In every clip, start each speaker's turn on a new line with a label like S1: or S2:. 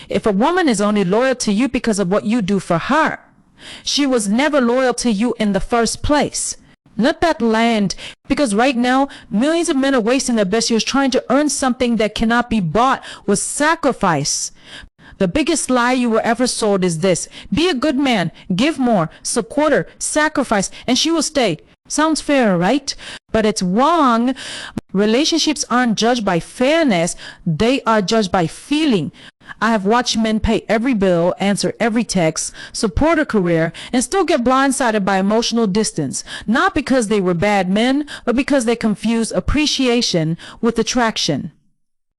S1: If a woman is only loyal to you because of what you do for her, she was never loyal to you in the first place. Let that land, because right now, millions of men are wasting their best years trying to earn something that cannot be bought with sacrifice. The biggest lie you were ever sold is this: be a good man, give more, support her, sacrifice, and she will stay. Sounds fair, right? But it's wrong. Relationships aren't judged by fairness, they are judged by feeling. I have watched men pay every bill, answer every text, support a career, and still get blindsided by emotional distance. Not because they were bad men, but because they confuse appreciation with attraction.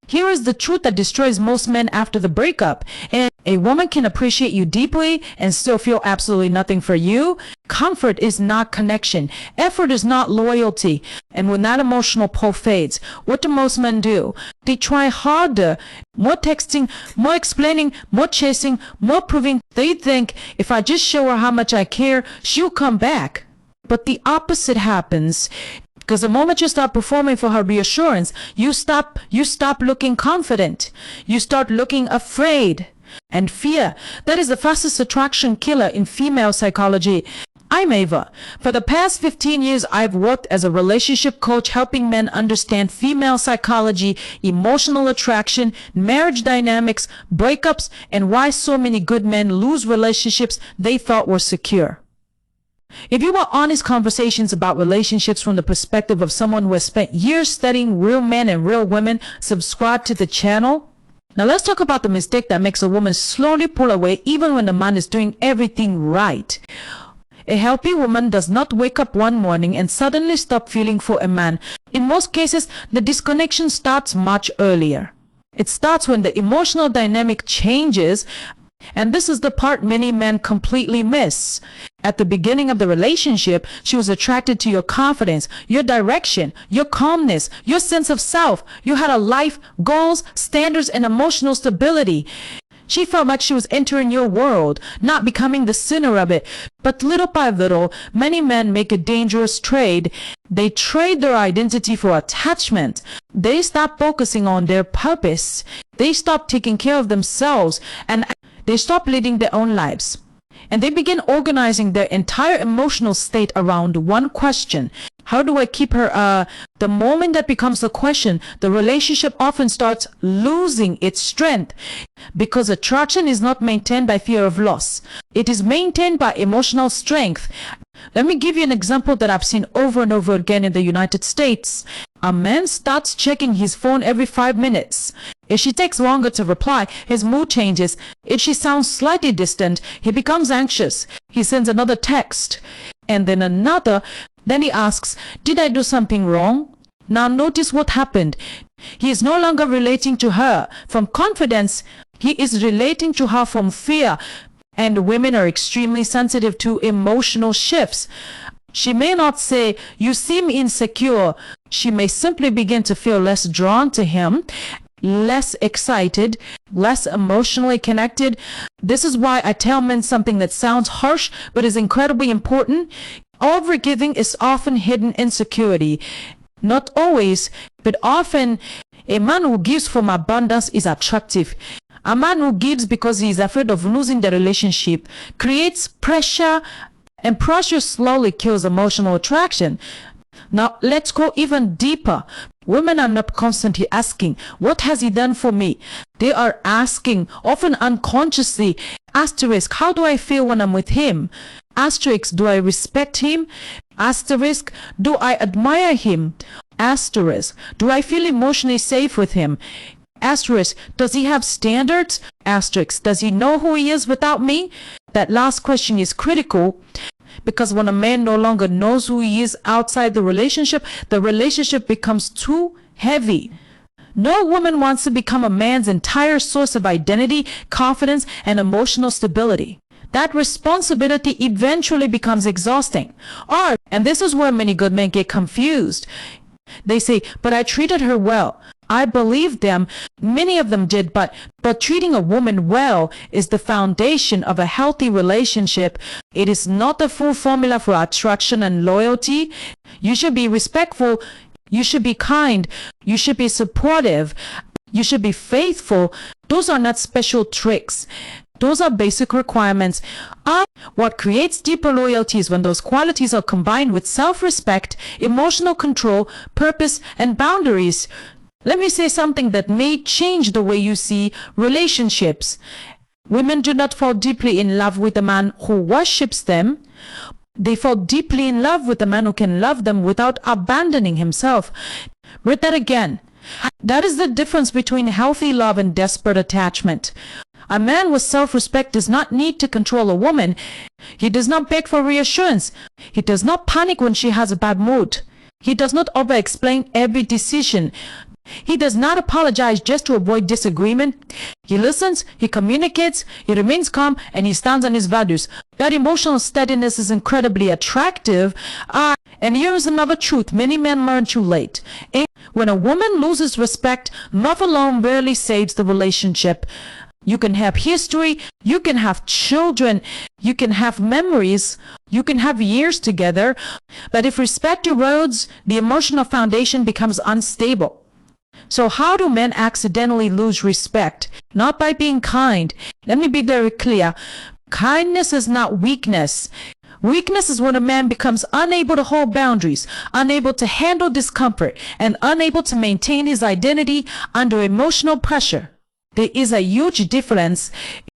S1: Here is the truth that destroys most men after the breakup. And a woman can appreciate you deeply and still feel absolutely nothing for you. Comfort is not connection. Effort is not loyalty. And when that emotional pull fades, what do most men do? They try harder. More texting, more explaining, more chasing, more proving. They think, if I just show her how much I care, she'll come back. But the opposite happens. Because the moment you start performing for her reassurance, you stop looking confident. You start looking afraid. And fear, that is the fastest attraction killer in female psychology. I'm Ava. For the past 15 years, I've worked as a relationship coach helping men understand female psychology, emotional attraction, marriage dynamics, breakups, and why so many good men lose relationships they thought were secure. If you want honest conversations about relationships from the perspective of someone who has spent years studying real men and real women, subscribe to the channel. Now let's talk about the mistake that makes a woman slowly pull away even when the man is doing everything right. A healthy woman does not wake up one morning and suddenly stop feeling for a man. In most cases, the disconnection starts much earlier. It starts when the emotional dynamic changes. And this is the part many men completely miss. At the beginning of the relationship, she was attracted to your confidence, your direction, your calmness, your sense of self. You had a life, goals, standards, and emotional stability. She felt like she was entering your world, not becoming the center of it. But little by little, many men make a dangerous trade. They trade their identity for attachment. They stop focusing on their purpose. They stop taking care of themselves, and they stop leading their own lives. And they begin organizing their entire emotional state around one question: how do I keep her? The moment that becomes the question, the relationship often starts losing its strength, because attraction is not maintained by fear of loss. It is maintained by emotional strength. Let me give you an example that I've seen over and over again in the United States. A man starts checking his phone every 5 minutes. If she takes longer to reply, his mood changes. If she sounds slightly distant, he becomes anxious. He sends another text, and then another. Then he asks, did I do something wrong? Now notice what happened. He is no longer relating to her from confidence. He is relating to her from fear. And women are extremely sensitive to emotional shifts. She may not say, you seem insecure. She may simply begin to feel less drawn to him, less excited, less emotionally connected. This is why I tell men something that sounds harsh but is incredibly important. Overgiving is often hidden insecurity. Not always, but often. A man who gives from abundance is attractive. A man who gives because he is afraid of losing the relationship creates pressure, and pressure slowly kills emotional attraction. Now, let's go even deeper. Women are not constantly asking, what has he done for me? They are asking, often unconsciously, asterisk, how do I feel when I'm with him? Asterisk, do I respect him? Asterisk, do I admire him? Asterisk, do I feel emotionally safe with him? Asterisk, does he have standards? Asterisk, does he know who he is without me? That last question is critical, because when a man no longer knows who he is outside the relationship becomes too heavy. No woman wants to become a man's entire source of identity, confidence, and emotional stability. That responsibility eventually becomes exhausting. And this is where many good men get confused. They say, but I treated her well. I believe them. Many of them did, but treating a woman well is the foundation of a healthy relationship. It is not the full formula for attraction and loyalty. You should be respectful. You should be kind. You should be supportive. You should be faithful. Those are not special tricks. Those are basic requirements. What creates deeper loyalty is when those qualities are combined with self-respect, emotional control, purpose, and boundaries. Let me say something that may change the way you see relationships. Women do not fall deeply in love with a man who worships them. They fall deeply in love with a man who can love them without abandoning himself. Read that again. That is the difference between healthy love and desperate attachment. A man with self-respect does not need to control a woman. He does not beg for reassurance. He does not panic when she has a bad mood. He does not over-explain every decision. He does not apologize just to avoid disagreement. He listens, he communicates, he remains calm, and he stands on his values. That emotional steadiness is incredibly attractive. And here is another truth many men learn too late. When a woman loses respect, love alone rarely saves the relationship. You can have history, you can have children, you can have memories, you can have years together, but if respect erodes, the emotional foundation becomes unstable. So how do men accidentally lose respect? Not by being kind. Let me be very clear. Kindness is not weakness. Weakness is when a man becomes unable to hold boundaries, unable to handle discomfort, and unable to maintain his identity under emotional pressure. There is a huge difference.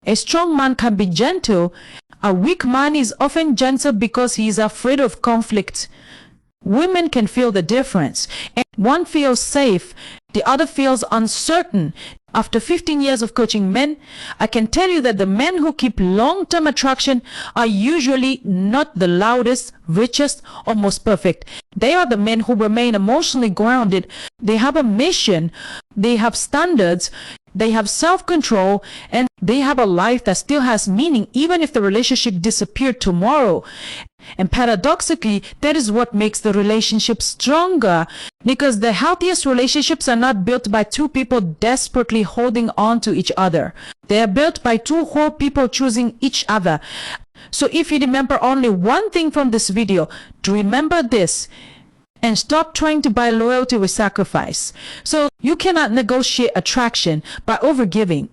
S1: A strong man can be gentle. A weak man is often gentle because he is afraid of conflict. Women can feel the difference. And one feels safe, the other feels uncertain. After 15 years of coaching men, I can tell you that the men who keep long-term attraction are usually not the loudest, richest, or most perfect. They are the men who remain emotionally grounded. They have a mission, they have standards, they have self-control, and they have a life that still has meaning even if the relationship disappeared tomorrow. And paradoxically, that is what makes the relationship stronger, because the healthiest relationships are not built by two people desperately holding on to each other. They are built by two whole people choosing each other. So if you remember only one thing from this video, to remember this, and stop trying to buy loyalty with sacrifice. So you cannot negotiate attraction by overgiving.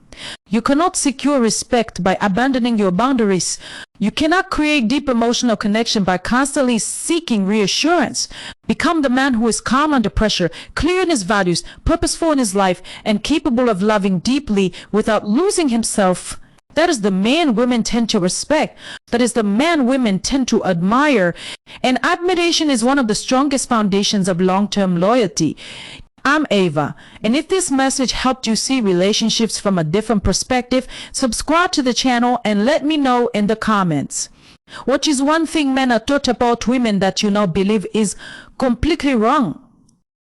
S1: You cannot secure respect by abandoning your boundaries. You cannot create deep emotional connection by constantly seeking reassurance. Become the man who is calm under pressure, clear in his values, purposeful in his life, and capable of loving deeply without losing himself. That is the man women tend to respect. That is the man women tend to admire. And admiration is one of the strongest foundations of long-term loyalty. I'm Ava, and if this message helped you see relationships from a different perspective, subscribe to the channel and let me know in the comments. What is one thing men are taught about women that you now believe is completely wrong?